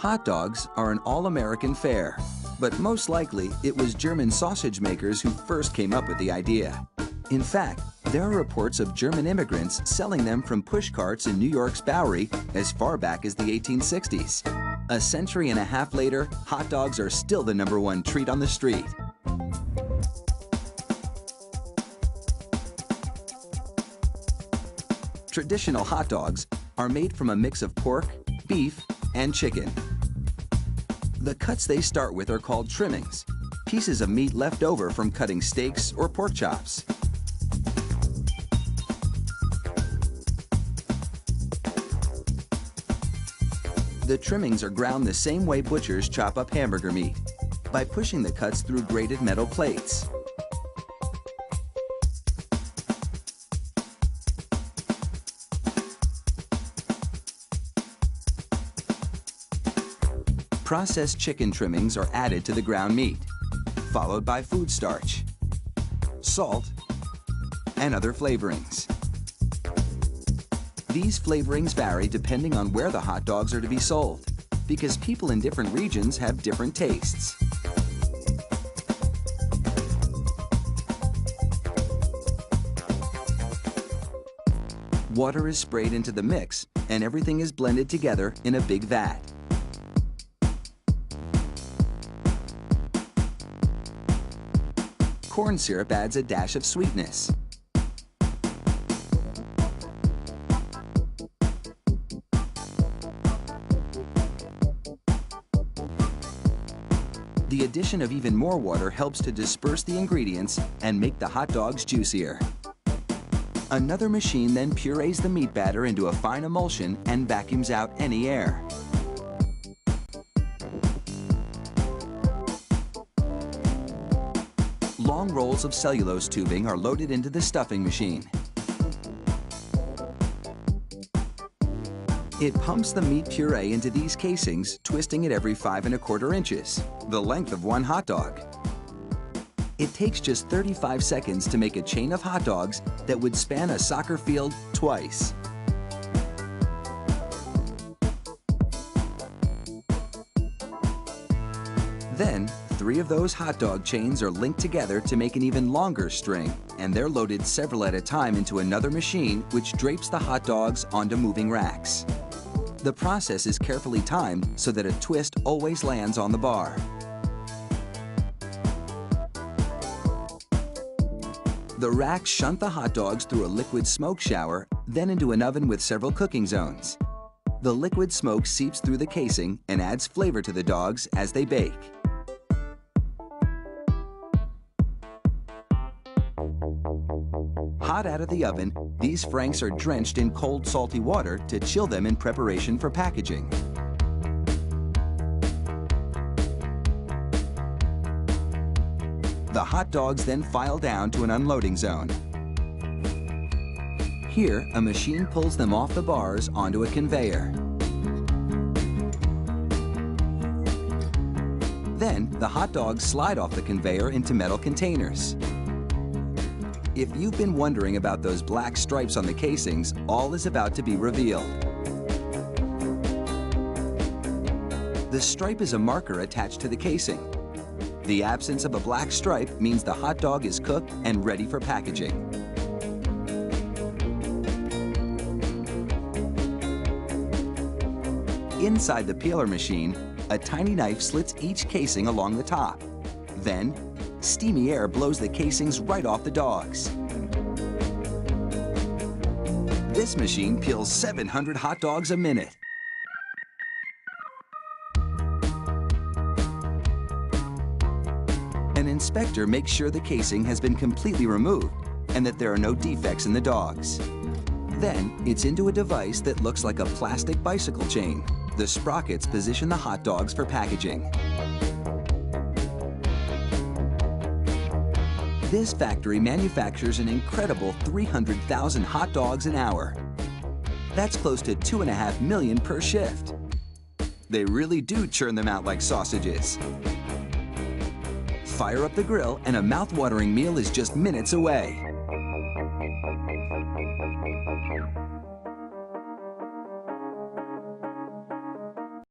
Hot dogs are an all-American fare, but most likely it was German sausage makers who first came up with the idea. In fact, there are reports of German immigrants selling them from push carts in New York's Bowery as far back as the 1860s. A century and a half later, hot dogs are still the #1 treat on the street. Traditional hot dogs are made from a mix of pork, beef, and chicken. The cuts they start with are called trimmings, pieces of meat left over from cutting steaks or pork chops. The trimmings are ground the same way butchers chop up hamburger meat, by pushing the cuts through grated metal plates. Processed chicken trimmings are added to the ground meat, followed by food starch, salt, and other flavorings. These flavorings vary depending on where the hot dogs are to be sold, because people in different regions have different tastes. Water is sprayed into the mix, and everything is blended together in a big vat. Corn syrup adds a dash of sweetness. The addition of even more water helps to disperse the ingredients and make the hot dogs juicier. Another machine then purees the meat batter into a fine emulsion and vacuums out any air. Long rolls of cellulose tubing are loaded into the stuffing machine. It pumps the meat puree into these casings, twisting it every 5 1/4 inches, the length of one hot dog. It takes just 35 seconds to make a chain of hot dogs that would span a soccer field twice. Then, 3 of those hot dog chains are linked together to make an even longer string, and they're loaded several at a time into another machine which drapes the hot dogs onto moving racks. The process is carefully timed so that a twist always lands on the bar. The racks shunt the hot dogs through a liquid smoke shower, then into an oven with several cooking zones. The liquid smoke seeps through the casing and adds flavor to the dogs as they bake. Hot out of the oven, these franks are drenched in cold, salty water to chill them in preparation for packaging. The hot dogs then file down to an unloading zone. Here, a machine pulls them off the bars onto a conveyor. Then, the hot dogs slide off the conveyor into metal containers. If you've been wondering about those black stripes on the casings, all is about to be revealed. The stripe is a marker attached to the casing. The absence of a black stripe means the hot dog is cooked and ready for packaging. Inside the peeler machine, a tiny knife slits each casing along the top. Then, steamy air blows the casings right off the dogs. This machine peels 700 hot dogs a minute. An inspector makes sure the casing has been completely removed and that there are no defects in the dogs. Then, it's into a device that looks like a plastic bicycle chain. The sprockets position the hot dogs for packaging. This factory manufactures an incredible 300,000 hot dogs an hour. That's close to 2.5 million per shift. They really do churn them out like sausages. Fire up the grill and a mouth-watering meal is just minutes away.